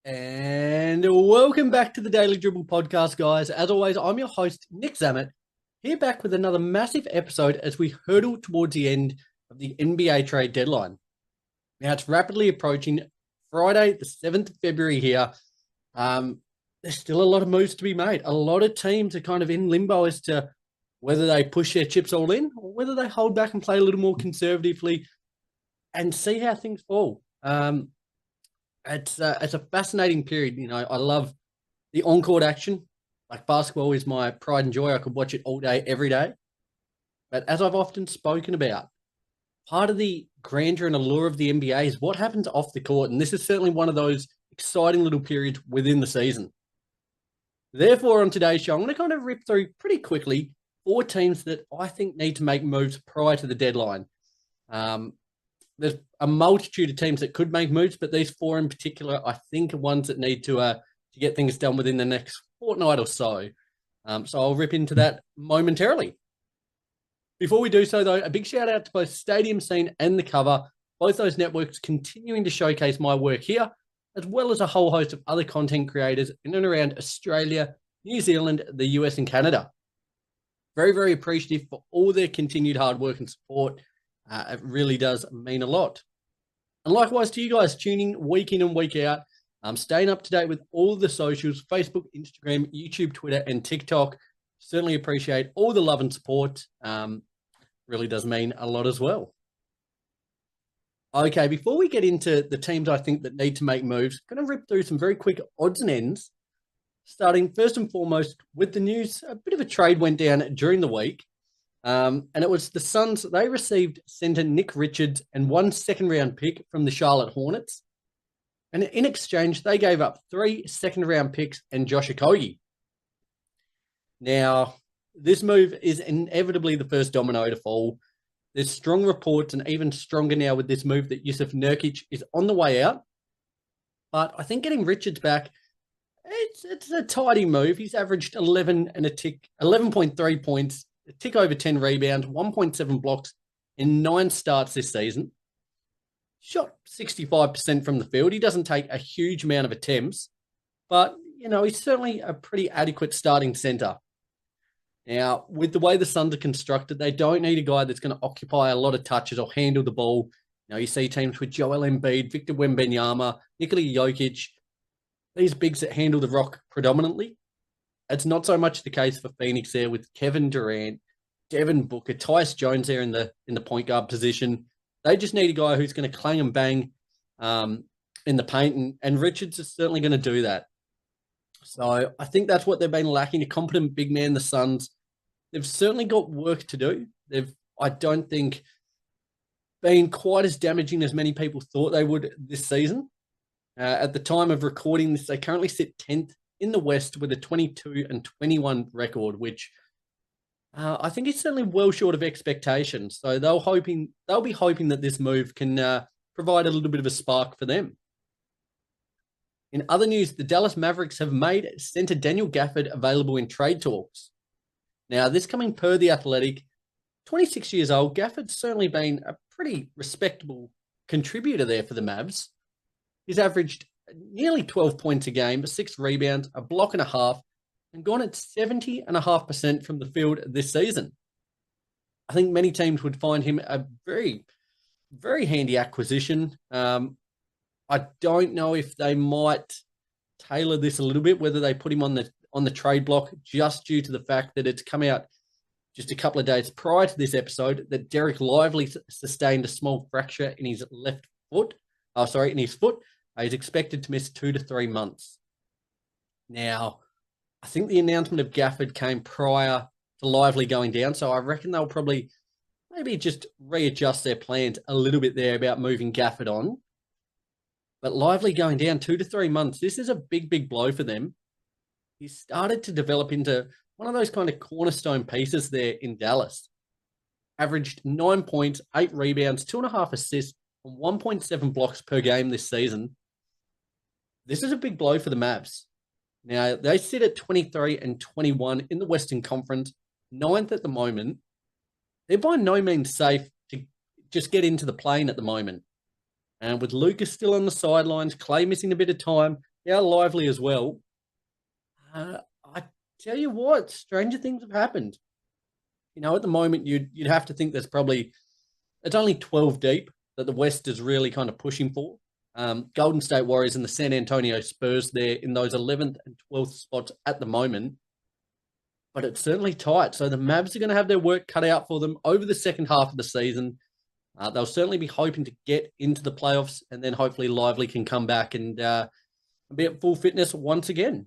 And welcome back to the Daily Dribble podcast, guys. As always, I'm your host, Nick Zammit, here back with another massive episode as we hurtle towards the end of the NBA trade deadline. Now, it's rapidly approaching Friday, the 7th of February here. There's still a lot of moves to be made. A lot of teams are kind of in limbo as to whether they push their chips all in or whether they hold back and play a little more conservatively and see how things fall. It's a fascinating period. You know, I love the on-court action. Like, basketball is my pride and joy. I could watch it all day, every day. But as I've often spoken about, part of the grandeur and allure of the NBA is what happens off the court. And this is certainly one of those exciting little periods within the season. Therefore, on today's show, I'm going to kind of rip through pretty quickly 4 teams that I think need to make moves prior to the deadline. There's a multitude of teams that could make moves, but these 4 in particular, I think, are ones that need to get things done within the next fortnight or so. So I'll rip into that momentarily. Before we do so, though, a big shout out to both Stadium Scene and The Cover, both those networks continuing to showcase my work here, as well as a whole host of other content creators in and around Australia, New Zealand, the US, and Canada. Very, very appreciative for all their continued hard work and support. It really does mean a lot. And likewise to you guys tuning week in and week out, staying up to date with all the socials, Facebook, Instagram, YouTube, Twitter, and TikTok. Certainly appreciate all the love and support. Really does mean a lot as well. Okay, before we get into the teams I think that need to make moves, I'm going to rip through some very quick odds and ends. Starting first and foremost with the news, a bit of a trade went down during the week. And it was the Suns. They received center Nick Richards and 1 second-round pick from the Charlotte Hornets. And in exchange, they gave up 3 second-round picks and Josh Okogie. Now, this move is inevitably the first domino to fall. There's strong reports, and even stronger now with this move, that Jusuf Nurkic is on the way out. But I think getting Richards back, it's a tidy move. He's averaged 11.3 points, a tick over 10 rebounds, 1.7 blocks in 9 starts this season. Shot 65% from the field. He doesn't take a huge amount of attempts, but, you know, he's certainly a pretty adequate starting center. Now, with the way the Suns are constructed, they don't need a guy that's going to occupy a lot of touches or handle the ball. You know, you see teams with Joel Embiid, Victor Wembanyama, Nikola Jokic, these bigs that handle the rock predominantly. It's not so much the case for Phoenix there with Kevin Durant, Devin Booker, Tyus Jones there in the point guard position. They just need a guy who's going to clang and bang in the paint, and Richards is certainly going to do that. So I think that's what they've been lacking, a competent big man, the Suns. They've certainly got work to do. I don't think, been quite as damaging as many people thought they would this season. At the time of recording this, they currently sit 10th in the West with a 22-21 record, which I think is certainly well short of expectations. So they'll be hoping that this move can provide a little bit of a spark for them. In other news, the Dallas Mavericks have made center Daniel Gafford available in trade talks. Now, this coming per The Athletic, 26 years old, Gafford's certainly been a pretty respectable contributor there for the Mavs. He's averaged nearly 12 points a game, 6 rebounds, a block and a half, and gone at 70.5% from the field this season. I think many teams would find him a very, very handy acquisition. I don't know if they might tailor this a little bit, whether they put him on the trade block, just due to the fact that it's come out just a couple of days prior to this episode that Derek Lively sustained a small fracture in his foot. He's expected to miss 2 to 3 months. Now, I think the announcement of Gafford came prior to Lively going down, so I reckon they'll probably maybe just readjust their plans a little bit there about moving Gafford on. But Lively going down 2 to 3 months, this is a big, big blow for them. He started to develop into one of those kind of cornerstone pieces there in Dallas. Averaged 9 points, 8 rebounds, 2.5 assists, and 1.7 blocks per game this season. This is a big blow for the Mavs. Now, they sit at 23-21 in the Western Conference, 9th at the moment. They're by no means safe to just get into the play-in at the moment. And with Lucas still on the sidelines, Clay missing a bit of time, how lively as well. I tell you what, stranger things have happened. At the moment, you'd have to think it's only 12 deep that the West is really kind of pushing for. Golden State Warriors and the San Antonio Spurs there in those 11th and 12th spots at the moment. But it's certainly tight. So the Mavs are going to have their work cut out for them over the second half of the season. They'll certainly be hoping to get into the playoffs, and then hopefully Lively can come back and be at full fitness once again.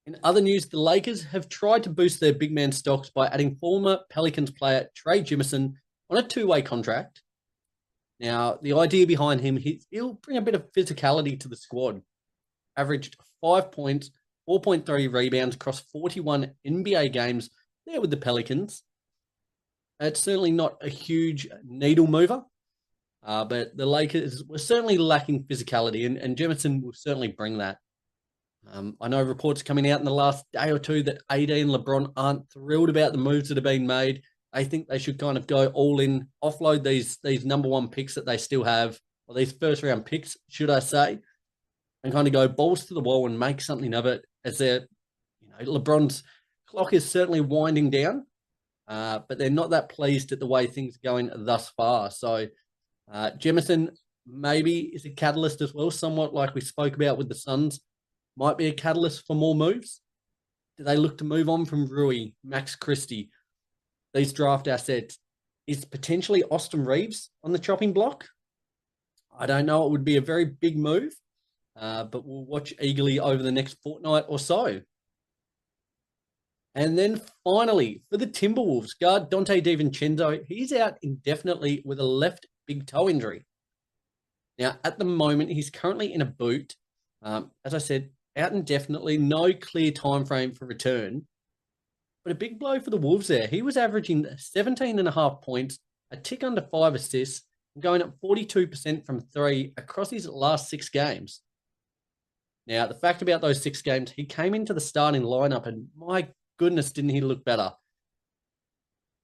In other news, the Lakers have tried to boost their big man stocks by adding former Pelicans player Trey Jimison on a two-way contract. Now, the idea behind him, he'll bring a bit of physicality to the squad. Averaged 5 points, 4.3 rebounds across 41 NBA games there with the Pelicans. It's certainly not a huge needle mover, but the Lakers were certainly lacking physicality, and Jemison will certainly bring that. I know reports coming out in the last day or two that AD and LeBron aren't thrilled about the moves that have been made. They think they should kind of go all in, offload these number one picks that they still have, or these first round picks, should I say, and kind of go balls to the wall and make something of it. As LeBron's clock is certainly winding down, but they're not that pleased at the way things are going thus far. So Jemison maybe is a catalyst as well, somewhat like we spoke about with the Suns. Might be a catalyst for more moves. Do they look to move on from Rui, Max Christie, these draft assets? Is potentially Austin Reeves on the chopping block? I don't know. It would be a very big move, but we'll watch eagerly over the next fortnight or so. And then finally, for the Timberwolves, guard Dante DiVincenzo, he's out indefinitely with a left big toe injury. Now, at the moment, he's currently in a boot. As I said, out indefinitely, no clear time frame for return. But a big blow for the Wolves there. He was averaging 17.5 points, a tick under 5 assists, and going at 42% from 3 across his last 6 games. Now, the fact about those 6 games, he came into the starting lineup, and my goodness, didn't he look better.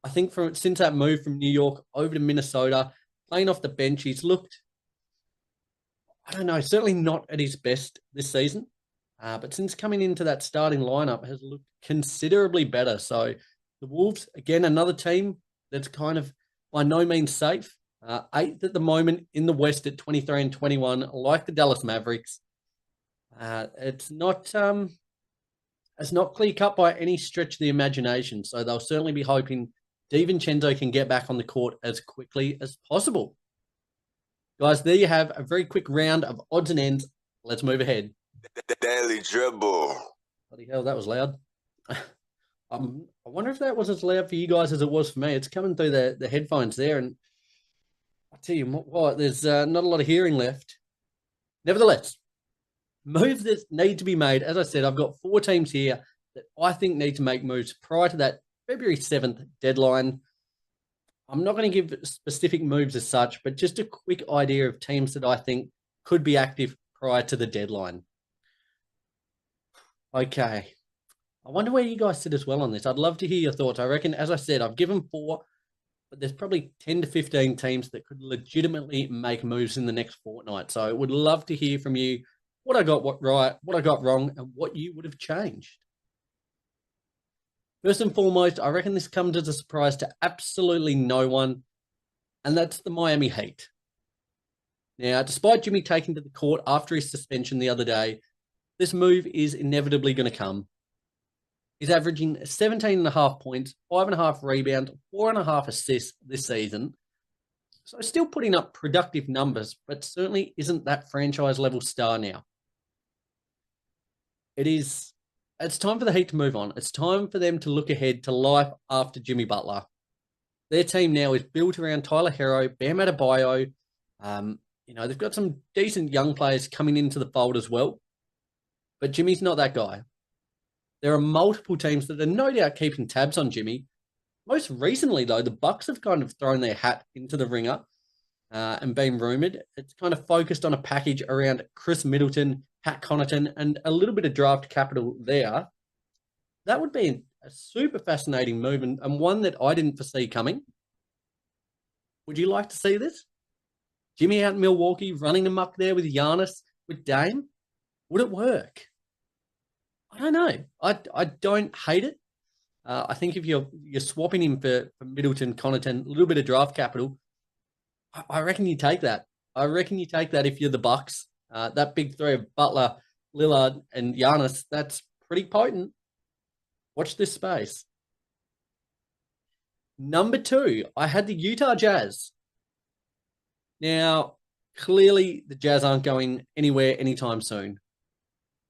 I think since that move from New York over to Minnesota, playing off the bench, he's looked, I don't know, certainly not at his best this season. But since coming into that starting lineup, has looked considerably better. So the Wolves, again, another team that's kind of by no means safe. 8th at the moment in the West at 23 and 21, like the Dallas Mavericks. It's not clear cut by any stretch of the imagination. So they'll certainly be hoping DiVincenzo can get back on the court as quickly as possible. Guys, there you have a very quick round of odds and ends. Let's move ahead. The Daily Dribble. Bloody hell, that was loud. I wonder if that was as loud for you guys as it was for me. It's coming through the headphones there, and I tell you what, there's not a lot of hearing left. Nevertheless, moves that need to be made. As I said, I've got 4 teams here that I think need to make moves prior to that February 7th deadline. I'm not going to give specific moves as such, but just a quick idea of teams that I think could be active prior to the deadline. Okay. I wonder where you guys sit as well on this. I'd love to hear your thoughts. I reckon, as I said, I've given 4, but there's probably 10 to 15 teams that could legitimately make moves in the next fortnight. So I would love to hear from you what I got right, what I got wrong, and what you would have changed. First and foremost, I reckon this comes as a surprise to absolutely no one, and that's the Miami Heat. Now, despite Jimmy taking to the court after his suspension the other day, this move is inevitably going to come. He's averaging 17.5 points, 5.5 rebounds, 4.5 assists this season. So still putting up productive numbers, but certainly isn't that franchise-level star now. It's time for the Heat to move on. It's time for them to look ahead to life after Jimmy Butler. Their team now is built around Tyler Hero, Bam Adebayo. They've got some decent young players coming into the fold as well. But Jimmy's not that guy. There are multiple teams that are no doubt keeping tabs on Jimmy. Most recently, though, the Bucks have kind of thrown their hat into the ringer and been rumoured. It's kind of focused on a package around Chris Middleton, Pat Connaughton, and a little bit of draft capital there. That would be a super fascinating move and one that I didn't foresee coming. Would you like to see this? Jimmy out in Milwaukee, running amok there with Giannis, with Dame, would it work? I don't know. I don't hate it. I think if you're swapping him for Middleton, Connaughton, a little bit of draft capital, I reckon you take that. I reckon you take that if you're the Bucks. That big three of Butler, Lillard, and Giannis, that's pretty potent. Watch this space. Number 2, I had the Utah Jazz. Now, clearly the Jazz aren't going anywhere anytime soon.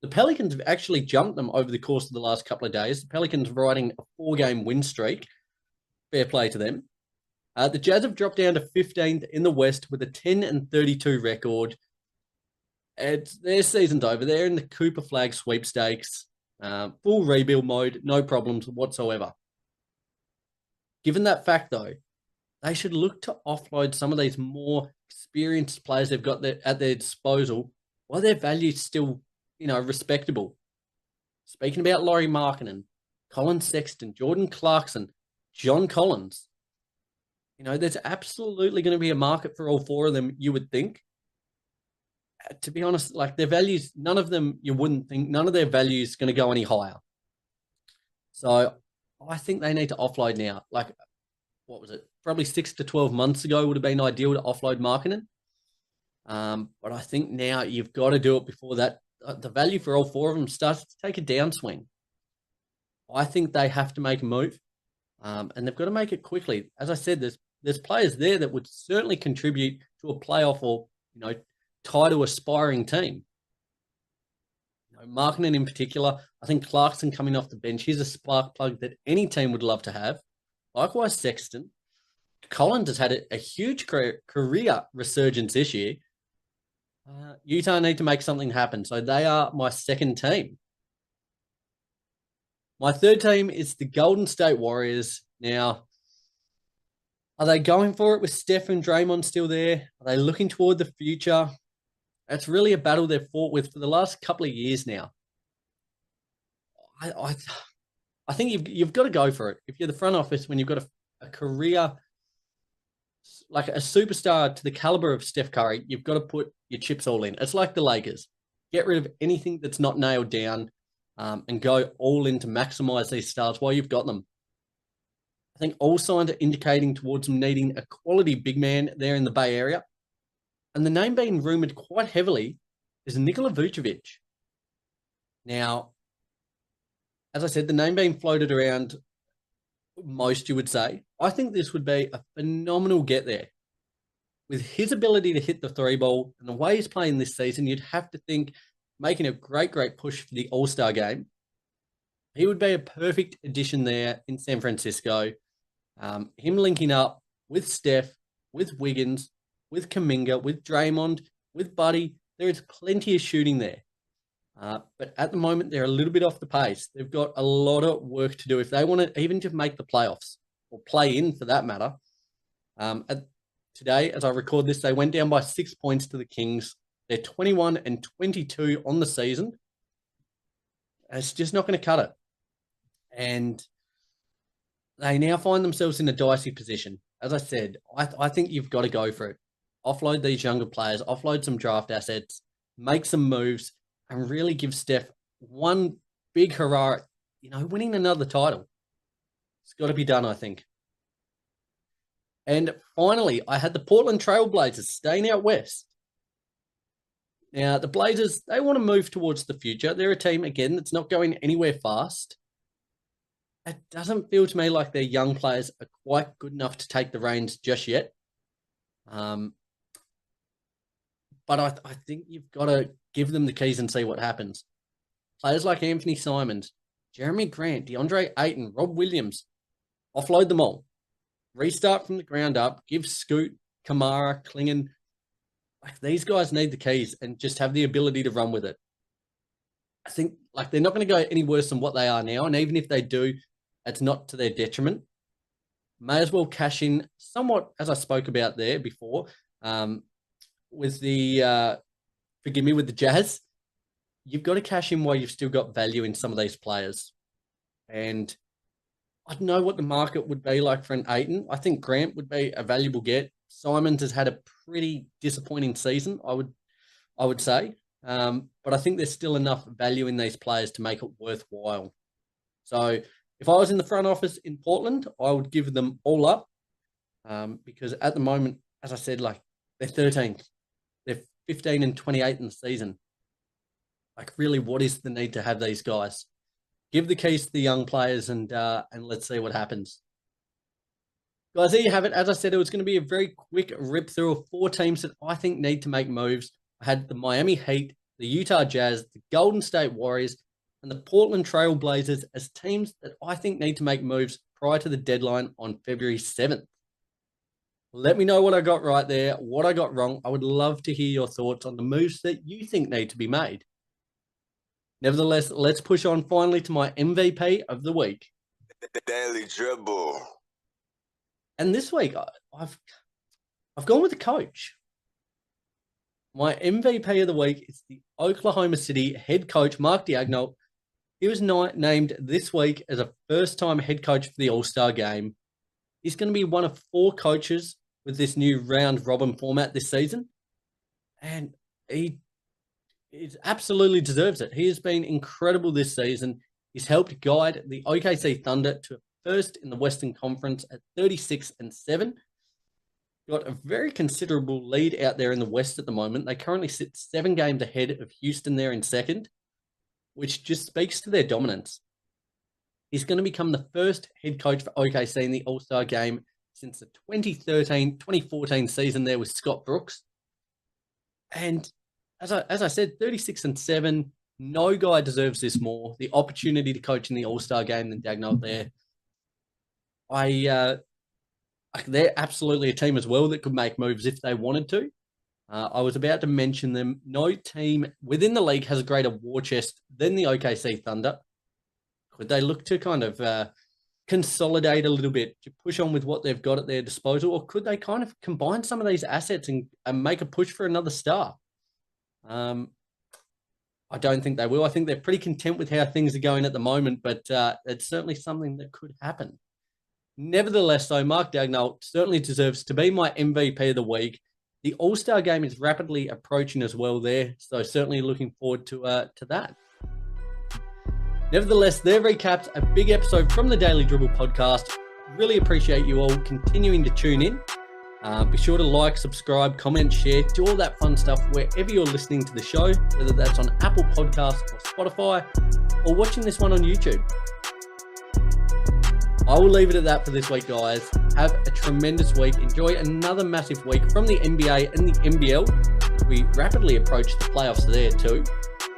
The Pelicans have actually jumped them over the course of the last couple of days. The Pelicans are riding a 4-game win streak. Fair play to them. The Jazz have dropped down to 15th in the West with a 10-32 record. Their season's over. They're in the Cooper Flag sweepstakes. Full rebuild mode, no problems whatsoever. Given that fact, though, they should look to offload some of these more experienced players they've got at their disposal while their value's still, respectable. Speaking about Lauri Markkanen, Colin Sexton, Jordan Clarkson, John Collins, there's absolutely going to be a market for all 4 of them, you would think. To be honest, like their values, none of them, you wouldn't think, none of their values is going to go any higher. So I think they need to offload now. Like, what was it? Probably 6 to 12 months ago would have been ideal to offload Markkanen. But I think now you've got to do it before that. The value for all 4 of them starts to take a downswing. I think they have to make a move, and they've got to make it quickly. As I said, there's players there that would certainly contribute to a playoff or, title aspiring team. Markkanen in particular, I think Clarkson coming off the bench, he's a spark plug that any team would love to have. Likewise, Sexton. Collins has had a huge career resurgence this year. Utah need to make something happen, so they are my second team. My third team is the Golden State Warriors. Now, are they going for it with Steph and Draymond still there? Are they looking toward the future? That's really a battle they've fought with for the last couple of years now. I think you've got to go for it. If you're the front office, when you've got a career, like a superstar to the caliber of Steph Curry, you've got to put your chips all in. It's like the Lakers. Get rid of anything that's not nailed down and go all in to maximize these stars while you've got them. I think all signs are indicating towards them needing a quality big man there in the Bay Area. And the name being rumored quite heavily is Nikola Vucevic. Now, as I said, the name being floated around most, you would say. I think this would be a phenomenal get there. With his ability to hit the 3 ball and the way he's playing this season, you'd have to think making a great push for the All-Star game. He would be a perfect addition there in San Francisco. Him linking up with Steph, with Wiggins, with Kuminga, with Draymond, with Buddy. There is plenty of shooting there. But at the moment, they're a little bit off the pace. They've got a lot of work to do if they want to even just make the playoffs or play in for that matter. Today, as I record this, they went down by 6 points to the Kings. They're 21-22 on the season. It's just not going to cut it. And they now find themselves in a dicey position. As I said, I think you've got to go for it. Offload these younger players, offload some draft assets, make some moves, and really give Steph one big hurrah, winning another title. It's got to be done, I think. And finally, I had the Portland Trail Blazers staying out west. Now, the Blazers, they want to move towards the future. They're a team, again, that's not going anywhere fast. It doesn't feel to me like their young players are quite good enough to take the reins just yet. But I think you've got to give them the keys and see what happens. Players like Anthony Simons, Jeremy Grant, DeAndre Ayton, Rob Williams, offload them all. Restart from the ground up, give Scoot, Kamara, Klingon. Like, these guys need the keys and just have the ability to run with it. I think they're not going to go any worse than what they are now. And even if they do, it's not to their detriment. May as well cash in somewhat, as I spoke about there before, with the, forgive me, with the Jazz. You've got to cash in while you've still got value in some of these players. And I don't know what the market would be like for an Ayton. I think Grant would be a valuable get. Simons has had a pretty disappointing season, I would say. But I think there's still enough value in these players to make it worthwhile. So if I was in the front office in Portland, I would give them all up because at the moment, as I said, like they're 13th. They're 15 and 28 in the season. Like, really, what is the need to have these guys? Give the keys to the young players and let's see what happens. Guys, there you have it. As I said, it was going to be a very quick rip through of 4 teams that I think need to make moves. I had the Miami Heat, the Utah Jazz, the Golden State Warriors, and the Portland Trail Blazers as teams that I think need to make moves prior to the deadline on February 7th. Let me know what I got right there, what I got wrong. I would love to hear your thoughts on the moves that you think need to be made. Nevertheless, let's push on finally to my MVP of the week. Daily Dribble. And this week, I've gone with the coach. My MVP of the week is the Oklahoma City head coach, Mark Daigneault. He was named this week as a first-time head coach for the All-Star game. He's going to be one of 4 coaches with this new round-robin format this season. And he absolutely deserves it. He has been incredible this season. He's helped guide the OKC Thunder to first in the Western Conference at 36-7. Got a very considerable lead out there in the West at the moment. They currently sit 7 games ahead of Houston there in second, which just speaks to their dominance. He's going to become the first head coach for OKC in the All-Star game since the 2013-2014 season there with Scott Brooks. And as I said, 36-7, no guy deserves this more. The opportunity to coach in the All-Star game than Daigneault there. They're absolutely a team as well that could make moves if they wanted to. I was about to mention them. No team within the league has a greater war chest than the OKC Thunder. Could they look to kind of consolidate a little bit, to push on with what they've got at their disposal, or could they kind of combine some of these assets and make a push for another star? I don't think they will. I think they're pretty content with how things are going at the moment, but it's certainly something that could happen. Nevertheless, though, Mark Daigneault certainly deserves to be my MVP of the week. The All-Star game is rapidly approaching as well there, so certainly looking forward to that. Nevertheless, there recaps a big episode from the Daily Dribble podcast. Really appreciate you all continuing to tune in. Be sure to like, subscribe, comment, share, do all that fun stuff wherever you're listening to the show, whether that's on Apple Podcasts or Spotify, or watching this one on YouTube. I will leave it at that for this week, guys. Have a tremendous week. Enjoy another massive week from the NBA and the NBL. We rapidly approach the playoffs there too.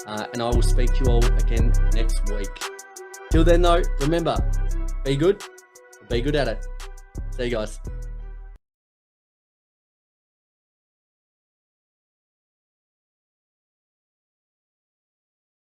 And I will speak to you all again next week. Till then, though, remember, be good or be good at it. See you guys.